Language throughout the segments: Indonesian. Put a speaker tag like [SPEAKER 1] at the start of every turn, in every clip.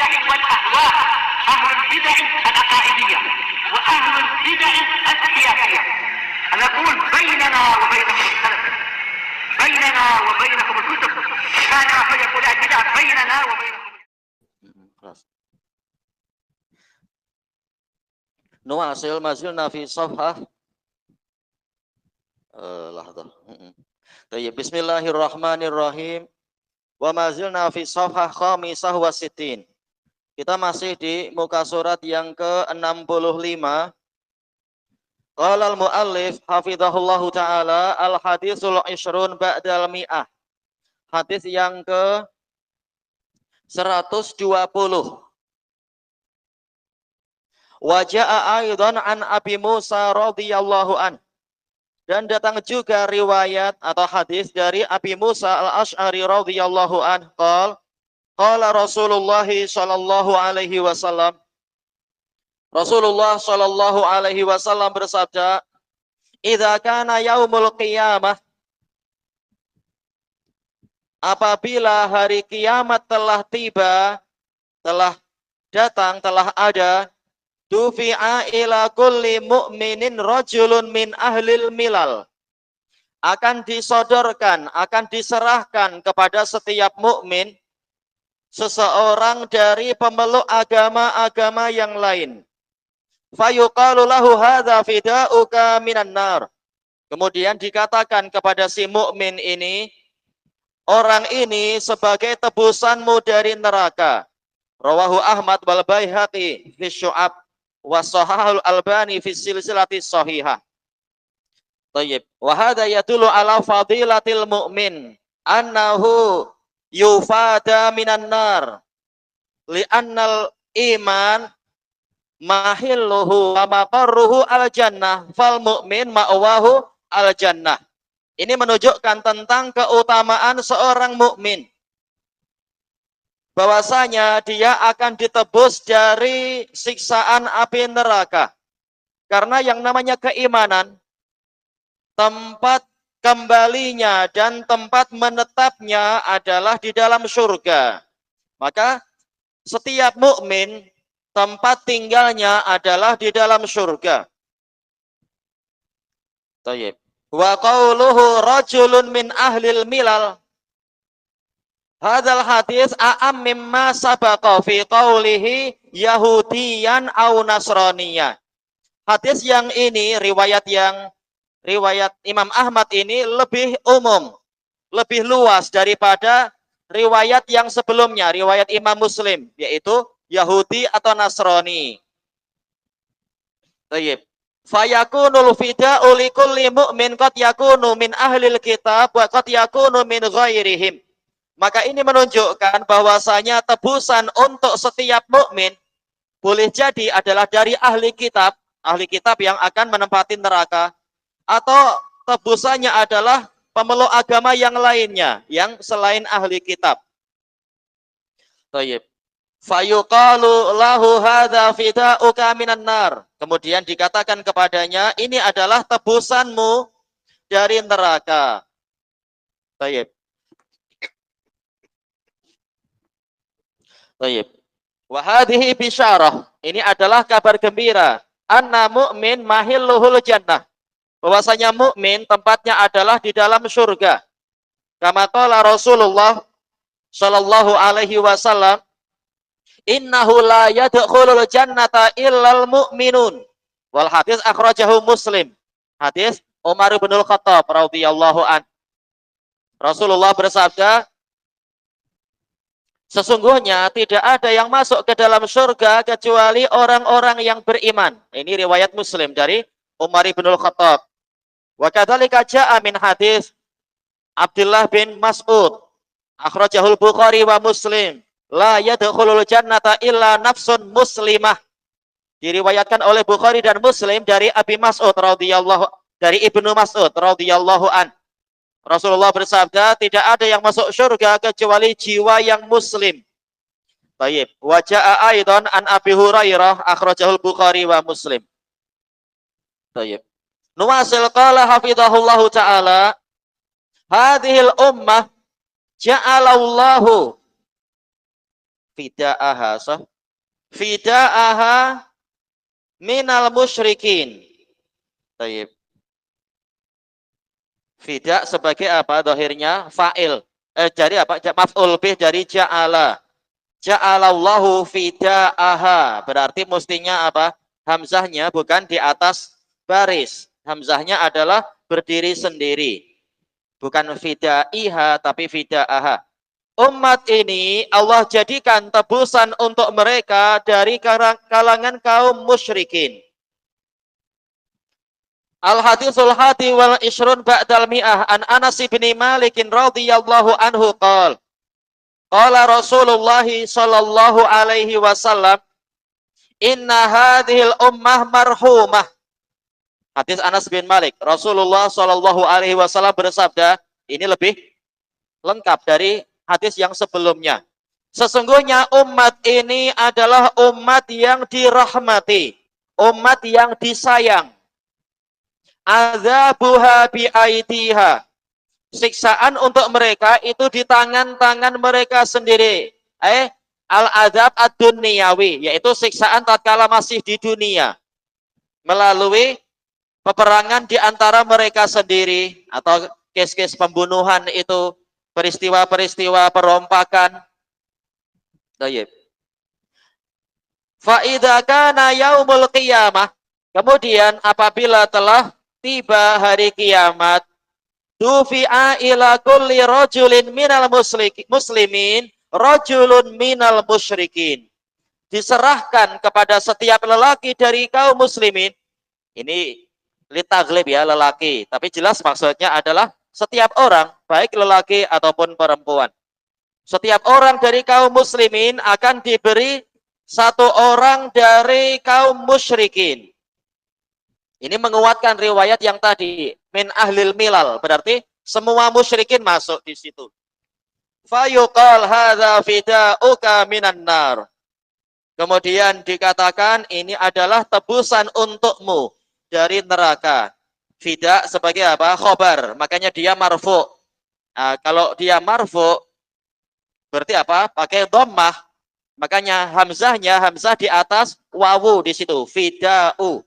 [SPEAKER 1] البدع والأهواء، أهل البدع العقائدية وأهل البدع السياسية. نقول بيننا وبينكم السلف، بيننا وبينكم الكتب، كان فيقول البدع بيننا وبينكم.
[SPEAKER 2] نواصل ما زلنا في صفحة لحظة. طيب بسم الله الرحمن الرحيم. Wa mazilna fi shafhah khamisah wa sittin. Kita masih di muka surat yang ke-65. Qala al-muallif hafizahullahu taala al-hadisul 20 ba'dal mi'ah. Hadis yang ke 120. Wa jaa'a aidan an Abi Musa radhiyallahu an. Dan datang juga riwayat atau hadis dari Abi Musa al-Asy'ari radhiyallahu an, qala Rasulullah sallallahu alaihi wasallam. Rasulullah sallallahu alaihi wasallam bersabda, "Idza kana yaumul qiyamah," apabila hari kiamat telah tiba, telah datang, telah ada, dufi'a ila kulli mu'minin rajulun min ahlil milal. Akan disodorkan, akan diserahkan kepada setiap mukmin seseorang dari pemeluk agama-agama yang lain. Fayuqalu lahu hadza fida'uka minan nar. Kemudian dikatakan kepada si mukmin ini, orang ini sebagai tebusanmu dari neraka. Rawahu Ahmad wal Baihaqi fi Syu'ab wa Shahahul Albani fi silsilati shahihah. Tayyib. Wa hadha yadullu ala fadilatil mu'min annahu yufada minan nar li'annal iman mahilluhu wa maqarruhu al jannah fal mu'min ma'wahu al jannah. Ini menunjukkan tentang keutamaan seorang mukmin, bahwasanya dia akan ditebus dari siksaan api neraka. Karena yang namanya keimanan, tempat kembalinya dan tempat menetapnya adalah di dalam surga. Maka setiap mukmin tempat tinggalnya adalah di dalam surga. Tayyib. Wa qauluhu rajulun min ahlil milal. Hadzal hadis a'am mimma sabaqa fi qaulihi yahudiyan au nasraniya. Hadis yang ini, riwayat Imam Ahmad ini lebih umum, lebih luas daripada riwayat yang sebelumnya, riwayat Imam Muslim, yaitu Yahudi atau Nasrani. Tayyib. Fayakunul fida'u likulli mu'min qad yakunu min ahlil kitab wa qad yakunu min ghairihim. Maka ini menunjukkan bahwasanya tebusan untuk setiap mukmin boleh jadi adalah dari ahli kitab yang akan menempati neraka, atau tebusannya adalah pemeluk agama yang lainnya yang selain ahli kitab. Tayyib. Fayuqalu lahu hadza fida'uka minan nar. Kemudian dikatakan kepadanya, ini adalah tebusanmu dari neraka. Tayyib. Tayyib. Wa hadhihi bisyarah. Ini adalah kabar gembira. Anna mu'min mahilluhul jannah. Bahwasanya mukmin tempatnya adalah di dalam surga. Kama qala Rasulullah sallallahu alaihi wasallam, innahu la yadkhulul jannata illal mu'minun. Wal hadis akhrajahu Muslim. Hadis Umar bin Al-Khattab radhiyallahu an. Rasulullah bersabda, sesungguhnya tidak ada yang masuk ke dalam surga kecuali orang-orang yang beriman. Ini riwayat Muslim dari Umar bin Al-Khattab. Wa kadzalika jaa'a min hadis Abdullah bin Mas'ud akhrajahul Bukhari wa Muslim, la yadkhulul jannata illa nafsun muslimah. Diriwayatkan oleh Bukhari dan Muslim dari Abi Mas'ud radhiyallahu, dari Ibnu Mas'ud radhiyallahu an. Rasulullah bersabda, tidak ada yang masuk surga kecuali jiwa yang muslim. Baik. Wa jaa'a aidan an Abi Hurairah akhrajahul Bukhari wa Muslim. Baik. Nuwasil qala hafizahullahu ta'ala, hadhil ummah ja'alallahu Fida'aha, so. Fida'aha minal musyrikin. Taib. Fida sebagai apa? Dohirnya fa'il. Dari apa? Maf'ul bih dari ja'ala. Ja'alallahu fida'aha. Berarti mestinya apa? Hamzahnya bukan di atas baris. Hamzahnya adalah berdiri sendiri. Bukan fida'iha, tapi fida'aha. Umat ini Allah jadikan tebusan untuk mereka dari kalangan kaum musyrikin. Al-hadithul hadi wal ishrun ba'dal mi'ah an Anas bin Malik radhiyallahu anhu qala qala Rasulullah sallallahu alaihi wasallam inna hadhil ummah marhumah. Hadis Anas bin Malik, Rasulullah sallallahu alaihi wasallam bersabda, ini lebih lengkap dari hadis yang sebelumnya. Sesungguhnya umat ini adalah umat yang dirahmati, umat yang disayang. Azabuha bi'aitiha. Siksaan untuk mereka itu di tangan-tangan mereka sendiri. Al-azab ad-dunyawi, yaitu siksaan tatkala masih di dunia. Melalui peperangan di antara mereka sendiri atau kes-kes pembunuhan itu, peristiwa-peristiwa perompakan. Baik. Fa idza kana yaumul qiyamah, kemudian apabila telah tiba hari kiamat, dufi'a ila kulli rajulin minal muslimin rajulun minal musyrikin. Diserahkan kepada setiap lelaki dari kaum muslimin. Ini litaglib ya, lelaki, tapi jelas maksudnya adalah setiap orang, baik lelaki ataupun perempuan. Setiap orang dari kaum muslimin akan diberi satu orang dari kaum musyrikin. Ini menguatkan riwayat yang tadi, min ahlil milal, berarti semua musyrikin masuk di situ. Fayuqal hadza fida'uka minan nar. Kemudian dikatakan ini adalah tebusan untukmu dari neraka. Fida sebagai apa? Khobar, makanya dia marfu. Nah, kalau dia marfu berarti apa? Pakai dhammah. Makanya hamzah di atas wawu di situ, fida'u.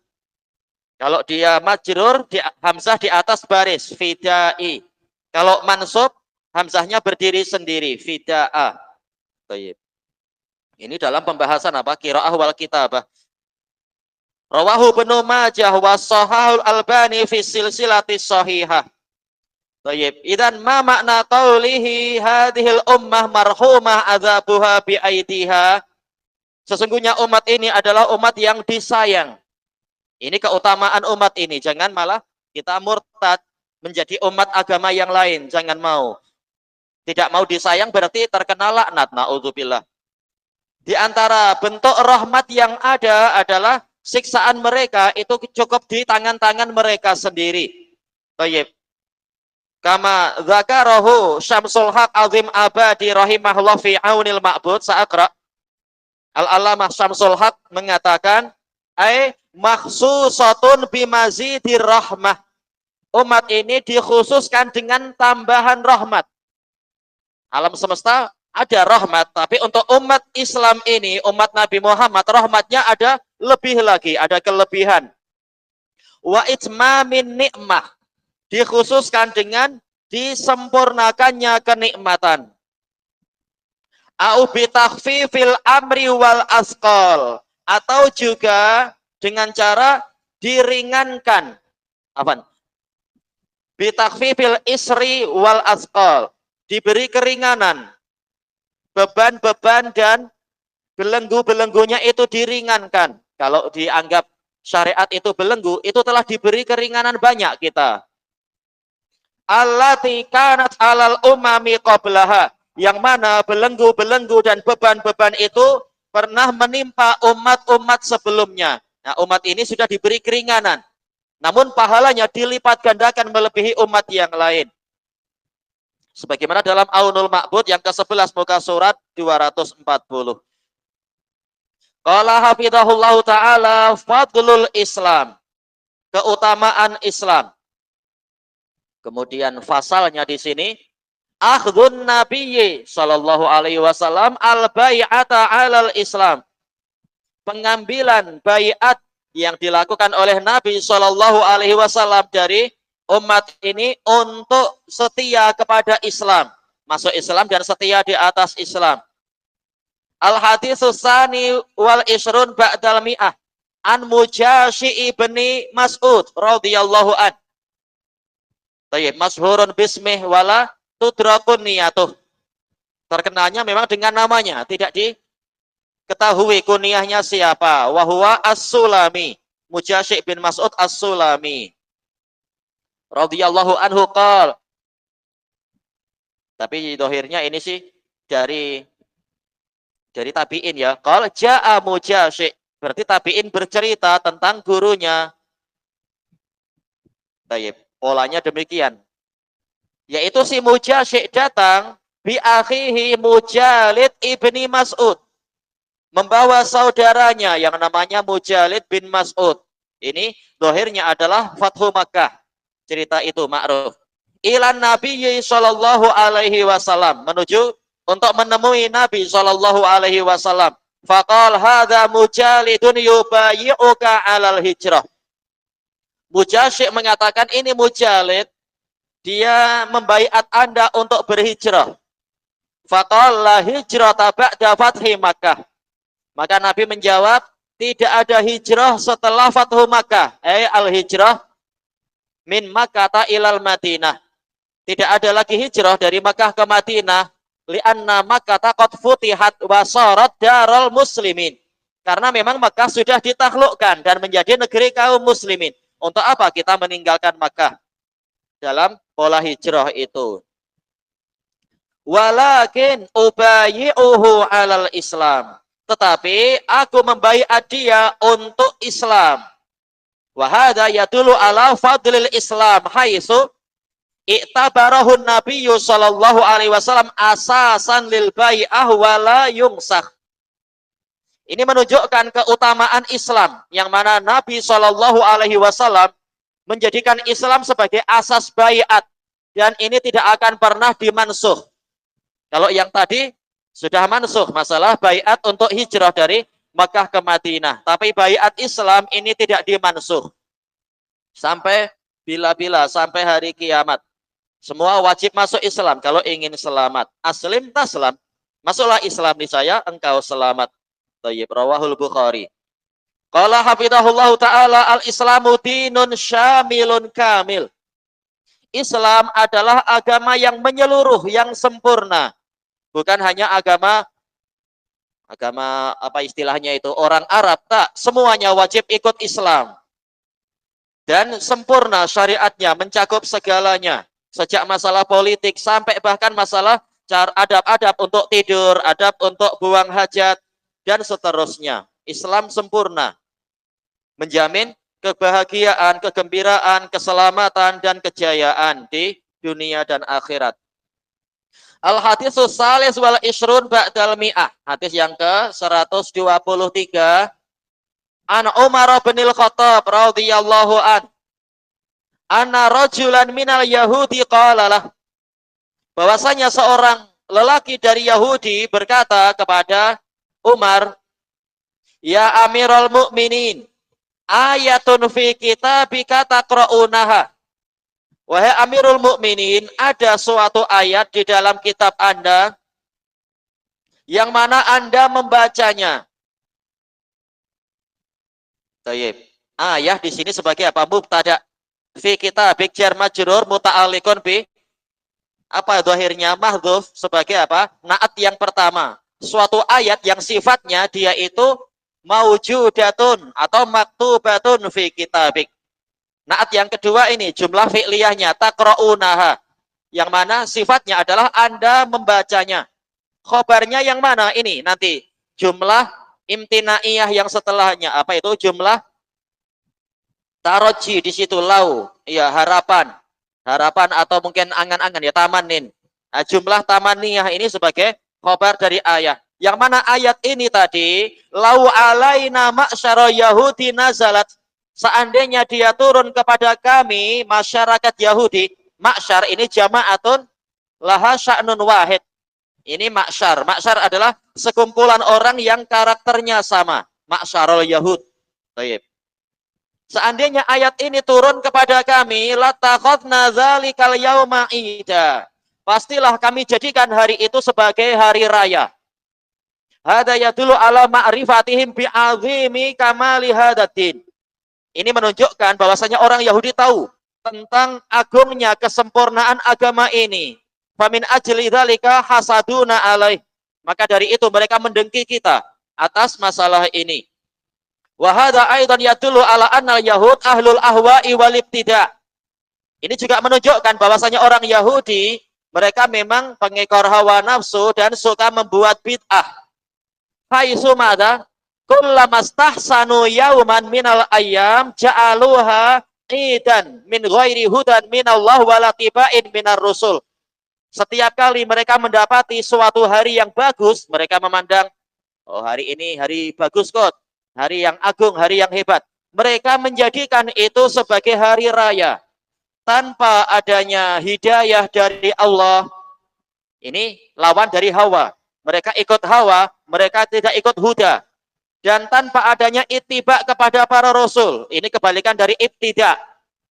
[SPEAKER 2] Kalau dia majrur, hamzah di atas baris, fida'i. Kalau mansub, hamzahnya berdiri sendiri, fida'a. Baik. Ini dalam pembahasan apa? Qiraah wal kitabah. Rawahu Ibnu Majah wa Shahahul Albani fi silsilatis shahihah. Baik. Idzan ma makna qaulihi hadhil ummah marhumah adzabuha bi aidiha. Sesungguhnya umat ini adalah umat yang disayang. Ini keutamaan umat ini. Jangan malah kita murtad menjadi umat agama yang lain. Jangan mau. Tidak mau disayang berarti terkena laknat. Na'udzubillah. Di antara bentuk rahmat yang ada adalah siksaan mereka itu cukup di tangan-tangan mereka sendiri. Baik. Kama dzakarahu Syamsul Haq Azim Abadi rahimahullah fi Aunil Ma'bud sa'aqra. Al-Alamah Syamsul Haq mengatakan makhsusatun bimazidir rahmah. Umat ini dikhususkan dengan tambahan rahmat. Alam semesta ada rahmat, tapi untuk umat Islam ini, umat Nabi Muhammad, rahmatnya ada lebih lagi, ada kelebihan. Wa itmamin nikmah. Dikhususkan dengan disempurnakannya kenikmatan. Au bitakhfifil amri wal asqal. Atau juga dengan cara diringankan apa? Bitakhfifil isri wal asqal, diberi keringanan, beban-beban dan belenggu-belenggunya itu diringankan. Kalau dianggap syariat itu belenggu, itu telah diberi keringanan banyak kita. Allati kanat alal umami qablaha, yang mana belenggu-belenggu dan beban-beban itu pernah menimpa umat-umat sebelumnya. Nah, umat ini sudah diberi keringanan. Namun pahalanya dilipat gandakan melebihi umat yang lain. Sebagaimana dalam Aunul Ma'bud yang ke-11 muka surat 240. Qala hafidhahullahu ta'ala fadlul Islam. Keutamaan Islam. Kemudian fasalnya di sini akhdun nabiyyi sallallahu alaihi wasallam al-bai'ata 'alal Islam. Pengambilan baiat yang dilakukan oleh Nabi sallallahu alaihi wasallam dari umat ini untuk setia kepada Islam, masuk Islam dan setia di atas Islam. Al-haditsus tsani wal isrun ba'dal mi'ah an Mujashi ibni Mas'ud radhiyallahu an. Tayyib, masyhurun bismih wala tudrakun niyatuh. Terkenalnya memang dengan namanya, tidak diketahui kunyahnya siapa. Wa huwa As-Sulami, Mujashi bin Mas'ud As-Sulami radhiyallahu anhu qala. Tapi dohirnya ini sih dari tabi'in ya. Qala ja'a Mujashi, berarti tabi'in bercerita tentang gurunya. Tayyib, polanya demikian. Yaitu si Mujashi datang bi akhihi Mujalid ibni Mas'ud, membawa saudaranya yang namanya Mujalid bin Mas'ud. Ini dohirnya adalah Fathu Makkah. Cerita itu ma'ruf. Ilan Nabi sallallahu alaihi wasallam, menuju untuk menemui Nabi sallallahu alaihi wasallam. Faqal hadza Mujalidun yubayyi'uka 'alal hijrah. Mujashi mengatakan, ini Mujalid, dia membaiat Anda untuk berhijrah. Faqal la hijrata ba'da fathi Makkah. Maka Nabi menjawab, tidak ada hijrah setelah Fathu Makkah. Al-hijrah min Makkah ilal Madinah. Tidak ada lagi hijrah dari Makkah ke Madinah. Lianna Makkah qad futihat wa sarat darul muslimin. Karena memang Makkah sudah ditaklukkan dan menjadi negeri kaum muslimin. Untuk apa kita meninggalkan Makkah dalam pola hijrah itu? Walakin ubayyi'uhu 'alal Islam. Tetapi aku membaiat dia untuk Islam. Wa hadza yadullu ala fadlil Islam haitsu i'tabarahu Nabiyyu sallallahu alaihi wasallam asasan lil bai'ah wa la yungsakh. Ini menunjukkan keutamaan Islam yang mana Nabi sallallahu alaihi wasallam menjadikan Islam sebagai asas baiat dan ini tidak akan pernah dimansuh. Kalau yang tadi sudah mansuh masalah baiat untuk hijrah dari Makkah ke Madinah, tapi baiat Islam ini tidak dimansuh sampai bila-bila, sampai hari kiamat. Semua wajib masuk Islam kalau ingin selamat. Aslim taslam, masuklah Islam di saya, engkau selamat. Thayyib, rawahul Bukhari. Qala hafidhahullahu ta'ala, al-islamu dinun syamilun kamil. Islam adalah agama yang menyeluruh, yang sempurna. Bukan hanya agama apa istilahnya itu, orang Arab, tak. Semuanya wajib ikut Islam. Dan sempurna syariatnya, mencakup segalanya. Sejak masalah politik sampai bahkan masalah adab-adab untuk tidur, adab untuk buang hajat, dan seterusnya. Islam sempurna. Menjamin kebahagiaan, kegembiraan, keselamatan, dan kejayaan di dunia dan akhirat. Al-haditsus salis wal isrun ba'dal mi'ah. Hadis yang ke-123. An Umar bin Al-Khattab radhiyallahu an. Anna rajulan minal Yahudi qalalah. Bahwasanya seorang lelaki dari Yahudi berkata kepada Umar, ya Amirul Mukminin, ayatun fi kitabika taqra'unaha. Wahai Amirul Mukminin, ada suatu ayat di dalam kitab Anda yang mana Anda membacanya. Tayyib. Ayat di sini sebagai apa? Mubtada. Fi kitabik jar majrur muta'alliqun bi apa zahirnya mahdhuf sebagai apa? Naat yang pertama. Suatu ayat yang sifatnya dia itu maujudatun atau maktubatun fi kitabik. Naat yang kedua ini jumlah fi'liyahnya taqra'unaha, yang mana sifatnya adalah Anda membacanya. Khobarnya yang mana? Ini nanti jumlah imtinaiyah yang setelahnya. Apa itu? Jumlah taroji di situ, lau, ya harapan atau mungkin angan-angan, ya tamanin. Nah, jumlah tamaniyah ini sebagai khobar dari ayat. Yang mana ayat ini tadi, lau alaina ma'syara Yahudi nazalat, seandainya dia turun kepada kami masyarakat Yahudi. Ma'syar ini jama'atun laha sya'nun wahid. Ini ma'syar. Ma'syar adalah sekumpulan orang yang karakternya sama. Ma'syarul Yahud. Baik. Seandainya ayat ini turun kepada kami, latakhadna dzalikal yauma ida. Pastilah kami jadikan hari itu sebagai hari raya. Hada yadullu ala ma'rifatihim bi'azimi kamali hadatin. Ini menunjukkan bahwasanya orang Yahudi tahu tentang agungnya kesempurnaan agama ini. Famin ajli dzalika hasaduna alaih. Maka dari itu mereka mendengki kita atas masalah ini. Wa hadza aidan yadullu ala annal yahud ahlul ahwa'i wal ibtida'. Ini juga menunjukkan bahwasanya orang Yahudi mereka memang pengekor hawa nafsu dan suka membuat bid'ah. Haitsu madza kullamastahsanu yauman minal ayyam ja'aluha idan min ghairi hudan minallah wala tibain minar rusul. Setiap kali mereka mendapati suatu hari yang bagus, mereka memandang, oh hari ini hari bagus kok, hari yang agung, hari yang hebat. Mereka menjadikan itu sebagai hari raya. Tanpa adanya hidayah dari Allah. Ini lawan dari hawa. Mereka ikut hawa, mereka tidak ikut huda. Dan tanpa adanya ittiba kepada para rasul. Ini kebalikan dari ibtida.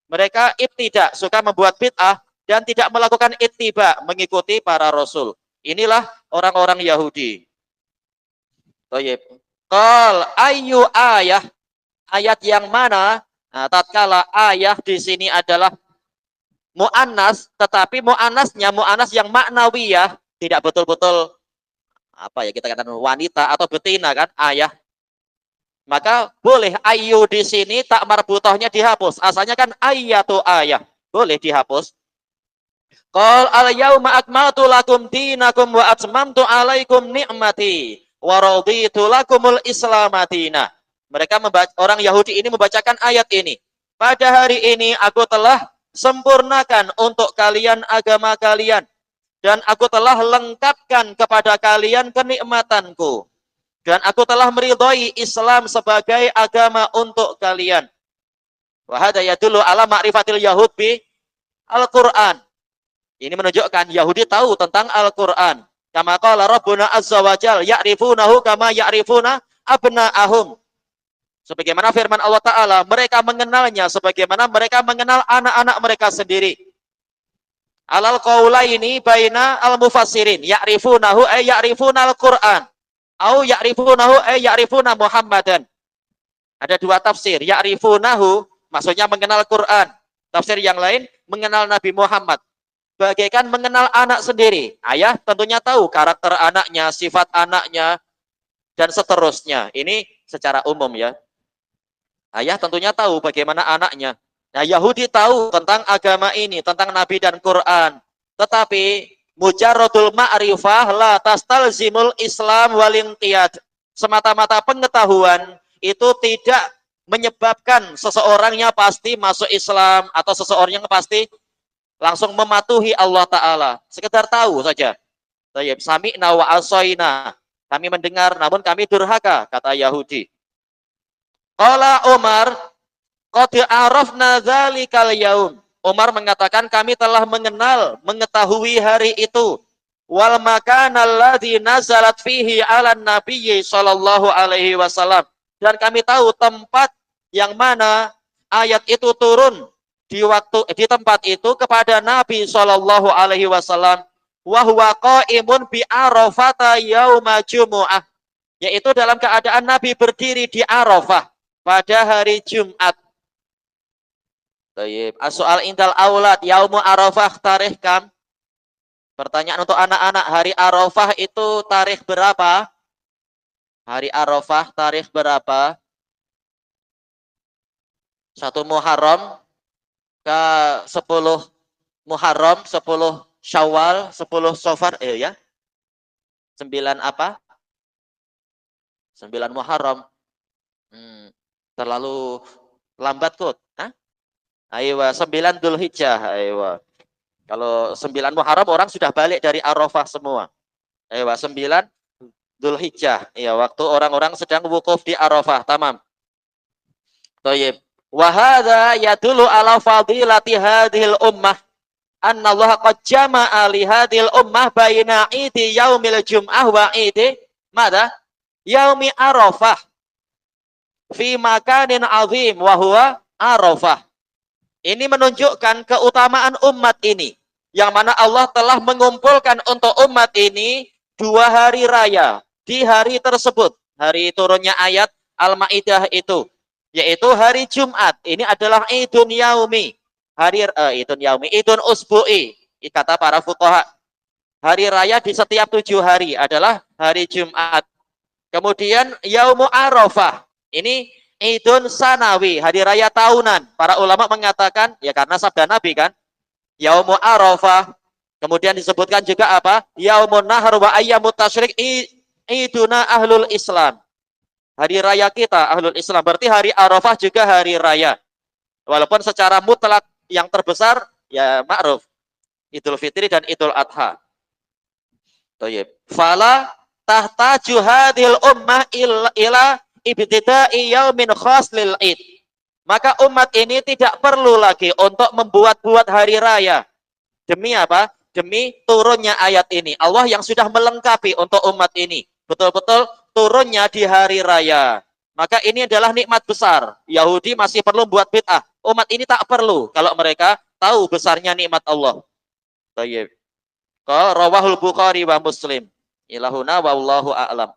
[SPEAKER 2] Mereka ibtida, suka membuat bid'ah dan tidak melakukan ittiba, mengikuti para rasul. Inilah orang-orang Yahudi. Thayyib. Qal ayyu ayah, ayat yang mana? Nah, tatkala ayah di sini adalah mu'annas, tetapi mu'annasnya mu'annas yang maknawiyah, tidak betul-betul apa ya kita katakan wanita atau betina kan, ayah. Maka boleh ayu di sini tak marbutohnya dihapus. Asalnya kan ayatu ayah. Boleh dihapus. Qal al-yauma akmaltu lakum dinakum wa atmamtu alaikum ni'mati wa raditu lakumul islamadina. Mereka orang Yahudi ini membacakan ayat ini. Pada hari ini aku telah sempurnakan untuk kalian agama kalian dan aku telah lengkapkan kepada kalian kenikmatanku. Dan aku telah meridhai Islam sebagai agama untuk kalian. Wa hadza yadullu ala ma'rifatil yahud bi Al-Qur'an. Ini menunjukkan Yahudi tahu tentang Al-Qur'an. Kama qala Rabbuna azza wa jalla ya'rifunahu kama ya'rifuna abna'ahum. Sebagaimana firman Allah Ta'ala, mereka mengenalnya sebagaimana mereka mengenal anak-anak mereka sendiri. Alal qaulaini baina al-mufassirin. Ya'rifunahu ay ya'rifuna al-Qur'an. Au ya'rifunahu ay ya'rifuna Muhammadan. Ada dua tafsir. Ya'rifunahu maksudnya mengenal Quran. Tafsir yang lain mengenal Nabi Muhammad. Bagaikan mengenal anak sendiri. Ayah tentunya tahu karakter anaknya, sifat anaknya, dan seterusnya. Ini secara umum ya. Ayah tentunya tahu bagaimana anaknya. Nah, Yahudi tahu tentang agama ini, tentang Nabi dan Quran. Tetapi mujarradul ma'rifah la tastalzimul Islam walinqiyad. Semata-mata pengetahuan itu tidak menyebabkan seseorangnya pasti masuk Islam atau seseorangnya pasti langsung mematuhi Allah Ta'ala. Sekedar tahu saja. Tayyib sami'na wa asoina. Kami mendengar namun kami durhaka, kata Yahudi. Qala Umar, qad arafna dzalikal yaum. Umar mengatakan kami telah mengenal, mengetahui hari itu. Wal makanal ladzi nazalat fihi 'alan nabiyyi sallallahu alaihi wasallam. Dan kami tahu tempat yang mana ayat itu turun di tempat itu kepada Nabi sallallahu alaihi wasallam. Wa huwa qa'imun bi Arafah yauma Jumu'ah. Yaitu dalam keadaan Nabi berdiri di Arafah pada hari Jumat. As-soal indal aulad yaumu Arafah tarikh kam? Pertanyaan untuk anak-anak, hari Arafah itu tarikh berapa? Hari Arafah tarikh berapa? 1 Muharram ke 10 Muharram, 10 Syawal, 10 Safar, ya. 9 apa? 9 Muharram. Terlalu lambat kok. Aywa 9 Dzulhijjah, aywa. Kalau 9 Muharram orang sudah balik dari Arafah semua. Aywa 9 Dzulhijjah. Ya, waktu orang-orang sedang wukuf di Arafah, tamam. Thayyib. Wa hadza yadullu ala fadilati hadhil ummah. anna Allah qad jama'a li hadhil ummah baina idi yaumil jum'ah wa idi mada? Yaumi Arafah fi makanin azim wa huwa Arafah. Ini menunjukkan keutamaan umat ini, yang mana Allah telah mengumpulkan untuk umat ini 2 hari raya di hari tersebut. Hari turunnya ayat Al-Maidah itu, yaitu hari Jumat. Ini adalah Idun Yaumi. Idun Yaumi, Idun Usbu'i, kata para fuqaha. Hari raya di setiap 7 hari adalah hari Jumat. Kemudian Yaumu Arafah. Ini Idun Sanawi, hari raya tahunan. Para ulama mengatakan, ya karena sabda Nabi kan, Yaumu Arafah. Kemudian disebutkan juga apa? Yaumun Nahar wa ayyamut tasyrik Iduna Ahlul Islam. Hari raya kita Ahlul Islam. Berarti hari Arafah juga hari raya. Walaupun secara mutlak yang terbesar ya ma'ruf Idul Fitri dan Idul Adha. Thayyib. Fala tahtaju hadhil ummah ila ibtida'i yaumin khas lil id. Maka umat ini tidak perlu lagi untuk membuat-buat hari raya. Demi apa? Demi turunnya ayat ini. Allah yang sudah melengkapi untuk umat ini. Betul-betul turunnya di hari raya. Maka ini adalah nikmat besar. Yahudi masih perlu buat bid'ah. Umat ini tak perlu kalau mereka tahu besarnya nikmat Allah. Baik. Rawahul Bukhari wa Muslim. Ilahuna wallahu a'lam.